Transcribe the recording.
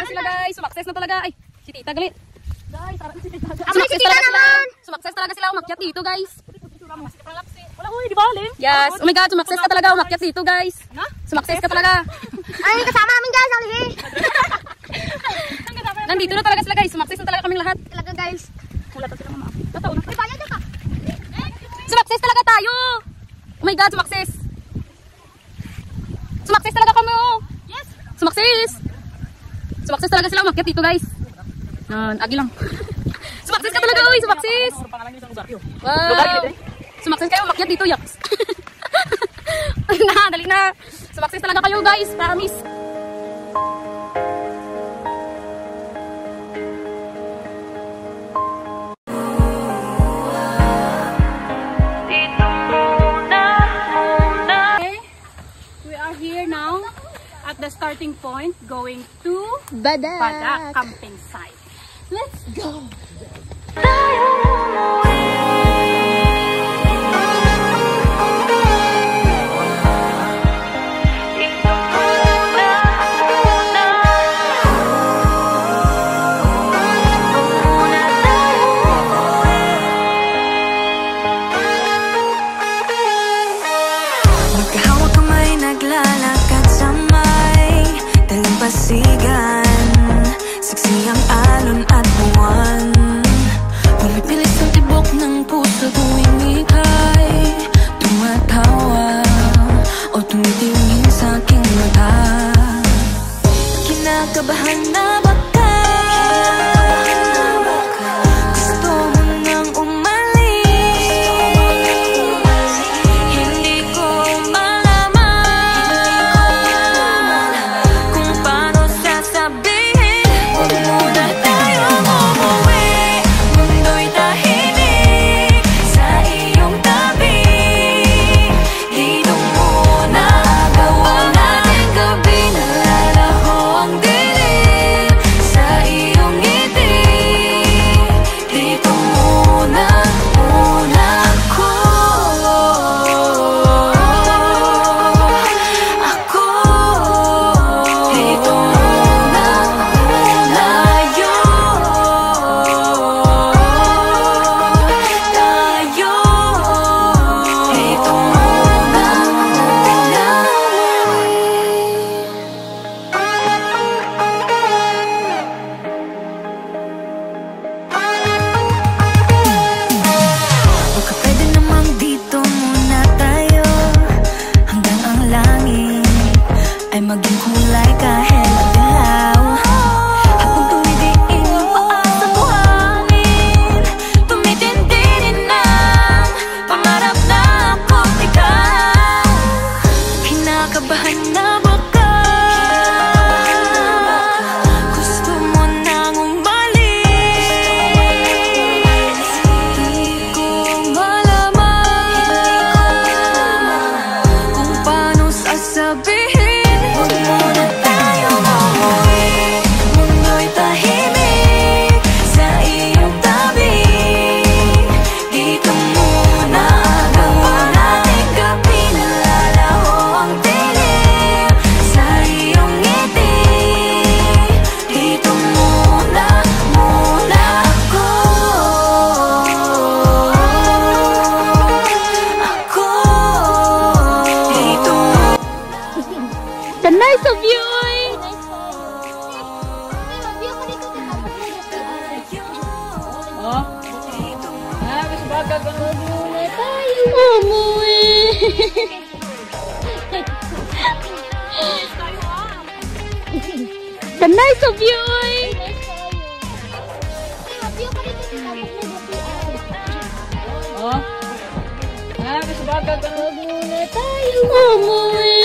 sila guys. Sumakses na talaga. Ay, si Tita galit. Guys, parang si Tita. Sumakses talaga sila. Sumakses talaga sila umakyat dito guys. Wala ko, di ba alin? Yes. Oh my God, sumakses ka talaga umakyat dito guys. Sumakses ka talaga. Ay, kasama namin guys. Alihi. Nandito na talaga sila guys. Sumakses na talaga kaming lahat. Talaga guys. Wala pa sila mama. Totoo na. Ay, bayad ka. Sumakses talaga tayo. Oh my God, sumakses. Sumakses talaga kami oh. Yes. Sumakses. Sumakses talaga sila umakyat dito guys. Agi lang. Sumakses ka talaga oy, sumakses. Wow. Sumakses kayo umakyat dito, yaks. Dali na. Sumakses talaga kayo guys, promise. At the starting point, going to Badak camping site. Let's go! Magkahawak kamay, naglalakad sa pasigan, siksi ang alon at buwan. Pumipilis ang tibok ng puso tuwing ika'y tumatawa o tumitingin sa aking mata. Kinakabahan na baka gusto mo nang umalis. Hindi ko maging kulay kahit dilaw. Habang tumidiin paa sa buhangin, tumitindi din ang pangarap na ako't ikaw. Kinakabahan na baka gusto mo nang umalis. Di ko malaman kung paano sasabihin. The nice of you, oy! Oh? Mas baga ka muna tayo. Umuwi! The nice of you, oy! Oh? Mas baga ka muna tayo. Umuwi!